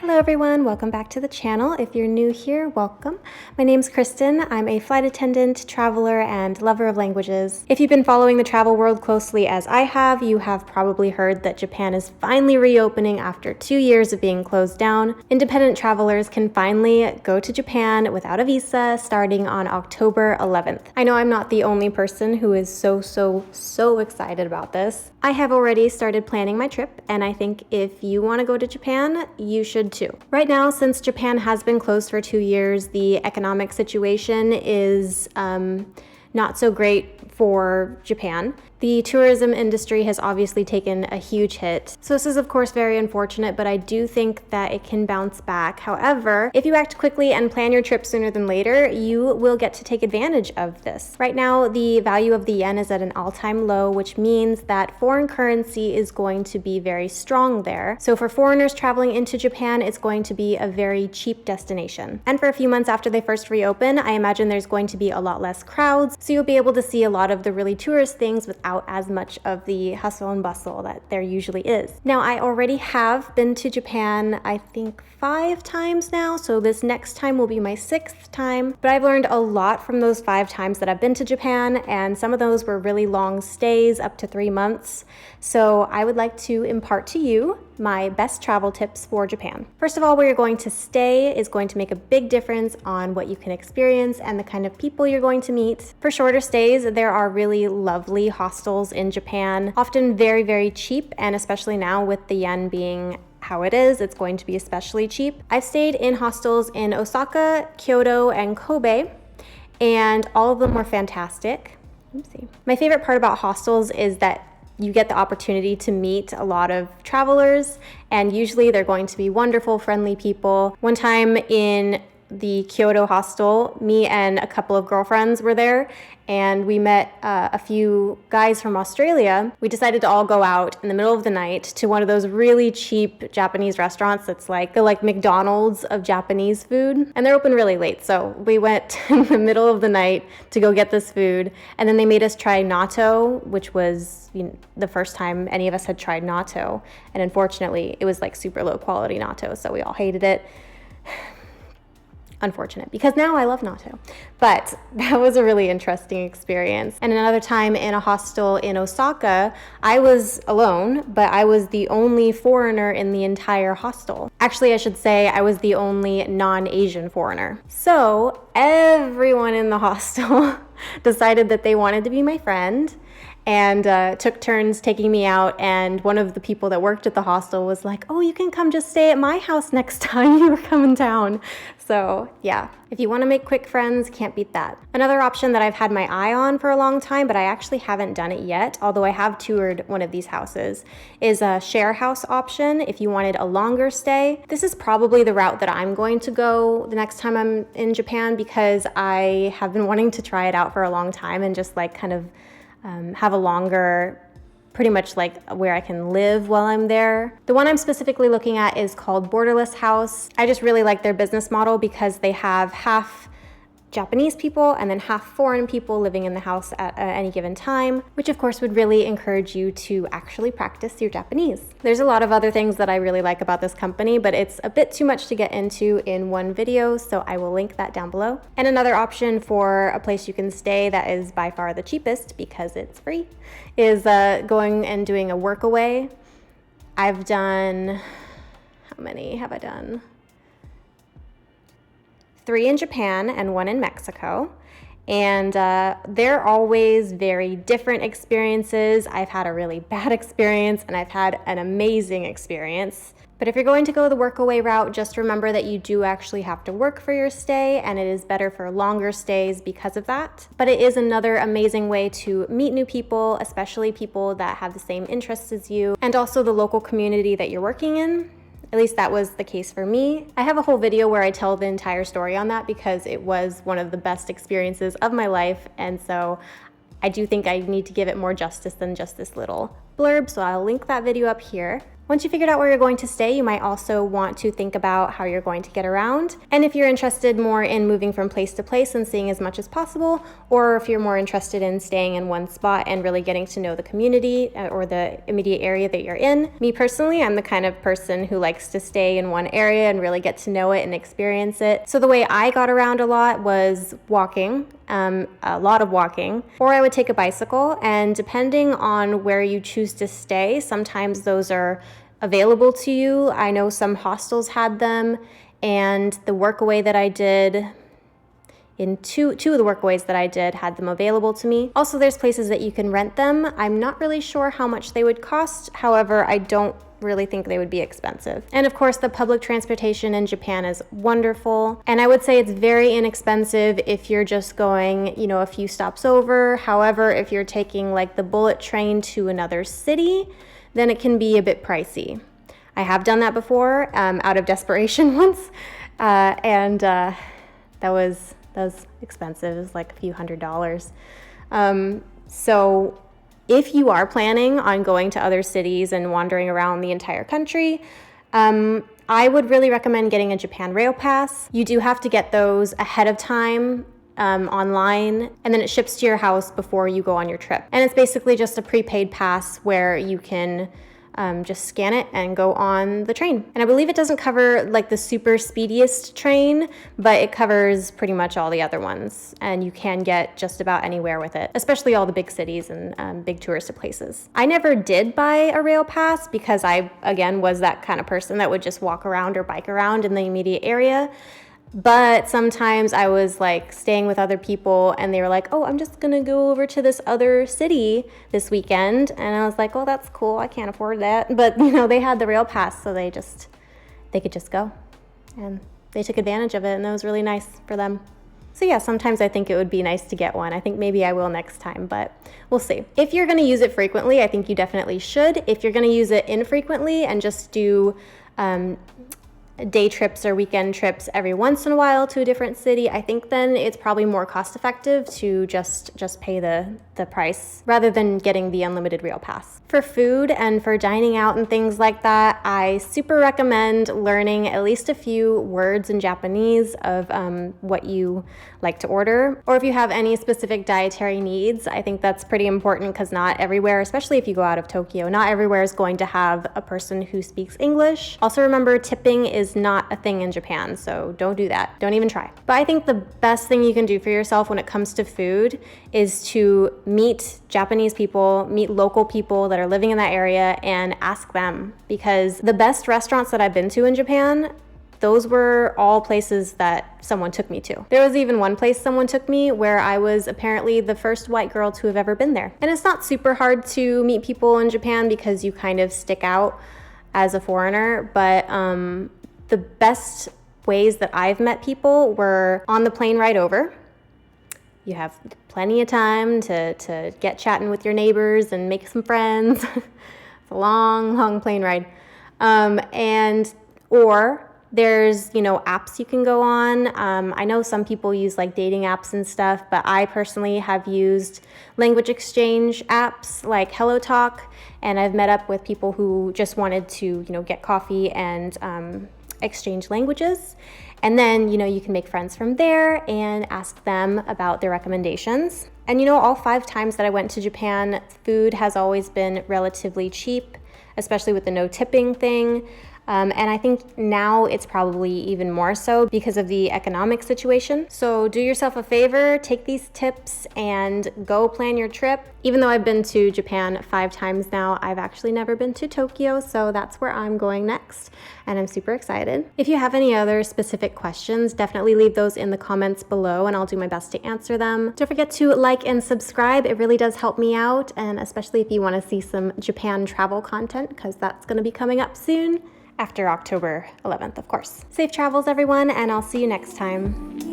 Hello everyone, welcome back to the channel. If you're new here, welcome. My name's Kristen. I'm a flight attendant, traveler, and lover of languages. If you've been following the travel world closely as I have, you have probably heard that Japan is finally reopening after 2 years of being closed down. Independent travelers can finally go to Japan without a visa starting on October 11th. I know I'm not the only person who is so excited about this. I have already started planning my trip, and I think if you want to go to Japan, you should too. Right now, since Japan has been closed for 2 years, the economic situation is not so great for Japan. The tourism industry has obviously taken a huge hit. So this is of course very unfortunate, but I do think that it can bounce back. However, if you act quickly and plan your trip sooner than later, you will get to take advantage of this. Right now, the value of the yen is at an all-time low, which means that foreign currency is going to be very strong there. So for foreigners traveling into Japan, it's going to be a very cheap destination. And for a few months after they first reopen, I imagine there's going to be a lot less crowds, so you'll be able to see a lot of the really tourist things without as much of the hustle and bustle that there usually is. Now, I already have been to Japan, I think 5 times now, so this next time will be my 6th time, but I've learned a lot from those 5 times that I've been to Japan, and some of those were really long stays, up to 3 months. So I would like to impart to you my best travel tips for Japan. First of all, where you're going to stay is going to make a big difference on what you can experience and the kind of people you're going to meet. For shorter stays, there are really lovely hostels in Japan, often very cheap, and especially now with the yen being how it is, it's going to be especially cheap. I've stayed in hostels in Osaka, Kyoto, and Kobe, and all of them were fantastic. Let's see. My favorite part about hostels is that you get the opportunity to meet a lot of travelers, and usually they're going to be wonderful, friendly people. One time in the Kyoto hostel, me and a couple of girlfriends were there, and we met a few guys from Australia. We decided to all go out in the middle of the night to one of those really cheap Japanese restaurants that's like the McDonald's of Japanese food, and they're open really late. So we went in the middle of the night to go get this food, and then they made us try natto, which was the first time any of us had tried natto, and unfortunately it was like super low quality natto, so we all hated it. Unfortunate, because now I love natto. But that was a really interesting experience. And another time in a hostel in Osaka, I was alone, but I was the only foreigner in the entire hostel. Actually, I should say I was the only non-Asian foreigner. So everyone in the hostel decided that they wanted to be my friend, and took turns taking me out, and one of the people that worked at the hostel was like, oh, you can come just stay at my house next time you come in town. So yeah, if you want to make quick friends, can't beat that. Another option that I've had my eye on for a long time, but I actually haven't done it yet, although I have toured one of these houses, is a share house option if you wanted a longer stay. This is probably the route that I'm going to go the next time I'm in Japan, because I have been wanting to try it out for a long time and just like kind of have a longer, pretty much like where I can live while I'm there. The one I'm specifically looking at is called Borderless House. I just really like their business model because they have half Japanese people and then half foreign people living in the house at any given time, which of course would really encourage you to actually practice your Japanese. There's a lot of other things that I really like about this company, but it's a bit too much to get into in one video, so I will link that down below. And another option for a place you can stay that is by far the cheapest, because it's free, is going and doing a Workaway. I've done, how many have I done? 3 in Japan and 1 in Mexico. And they're always very different experiences. I've had a really bad experience and I've had an amazing experience. But if you're going to go the Workaway route, just remember that you do actually have to work for your stay, and it is better for longer stays because of that. But it is another amazing way to meet new people, especially people that have the same interests as you, and also the local community that you're working in. At least that was the case for me. I have a whole video where I tell the entire story on that because it was one of the best experiences of my life, and so I do think I need to give it more justice than just this little blurb, so I'll link that video up here. Once you figured out where you're going to stay, you might also want to think about how you're going to get around. And if you're interested more in moving from place to place and seeing as much as possible, or if you're more interested in staying in one spot and really getting to know the community or the immediate area that you're in. Me personally, I'm the kind of person who likes to stay in one area and really get to know it and experience it. So the way I got around a lot was walking. A lot of walking, or I would take a bicycle, and depending on where you choose to stay, sometimes those are available to you. I know some hostels had them, and the Workaway that I did, in two of the Workaways that I did had them available to me. Also, there's places that you can rent them. I'm not really sure how much they would cost. However, I don't really think they would be expensive. And of course, the public transportation in Japan is wonderful. And I would say it's very inexpensive if you're just going, a few stops over. However, if you're taking like the bullet train to another city, then it can be a bit pricey. I have done that before, out of desperation once. And that was expensive. It was like a few $100s. So if you are planning on going to other cities and wandering around the entire country, I would really recommend getting a Japan Rail Pass. You do have to get those ahead of time online, and then it ships to your house before you go on your trip. And it's basically just a prepaid pass where you can just scan it and go on the train. And I believe it doesn't cover like the super speediest train, but it covers pretty much all the other ones. And you can get just about anywhere with it, especially all the big cities and big touristic places. I never did buy a rail pass because I, again, was that kind of person that would just walk around or bike around in the immediate area. But sometimes I was like staying with other people and they were like, oh, I'm just gonna go over to this other city this weekend. And I was like, oh, that's cool. I can't afford that. But they had the rail pass, so they could just go. And they took advantage of it, and that was really nice for them. So yeah, sometimes I think it would be nice to get one. I think maybe I will next time, but we'll see. If you're gonna use it frequently, I think you definitely should. If you're gonna use it infrequently and just do day trips or weekend trips every once in a while to a different city, I think then it's probably more cost effective to just pay the price rather than getting the unlimited rail pass. For food and for dining out and things like that, I super recommend learning at least a few words in Japanese of what you like to order. Or if you have any specific dietary needs, I think that's pretty important because not everywhere, especially if you go out of Tokyo, not everywhere is going to have a person who speaks English. Also remember, tipping is not a thing in Japan, so don't do that. Don't even try. But I think the best thing you can do for yourself when it comes to food is to meet Japanese people, meet local people that are living in that area, and ask them. Because the best restaurants that I've been to in Japan, those were all places that someone took me to. There was even one place someone took me where I was apparently the first white girl to have ever been there. And it's not super hard to meet people in Japan because you kind of stick out as a foreigner, but the best ways that I've met people were on the plane ride over. You have plenty of time to get chatting with your neighbors and make some friends. It's a long plane ride. Or there's, apps you can go on. I know some people use like dating apps and stuff, but I personally have used language exchange apps like HelloTalk, and I've met up with people who just wanted to, get coffee and exchange languages. And then, you can make friends from there and ask them about their recommendations. And all 5 times that I went to Japan, food has always been relatively cheap, especially with the no tipping thing. And I think now it's probably even more so because of the economic situation. So do yourself a favor, take these tips and go plan your trip. Even though I've been to Japan 5 times now, I've actually never been to Tokyo, so that's where I'm going next, and I'm super excited. If you have any other specific questions, definitely leave those in the comments below and I'll do my best to answer them. Don't forget to like and subscribe. It really does help me out, and especially if you want to see some Japan travel content, because that's going to be coming up soon. After October 11th, of course. Safe travels, everyone, and I'll see you next time.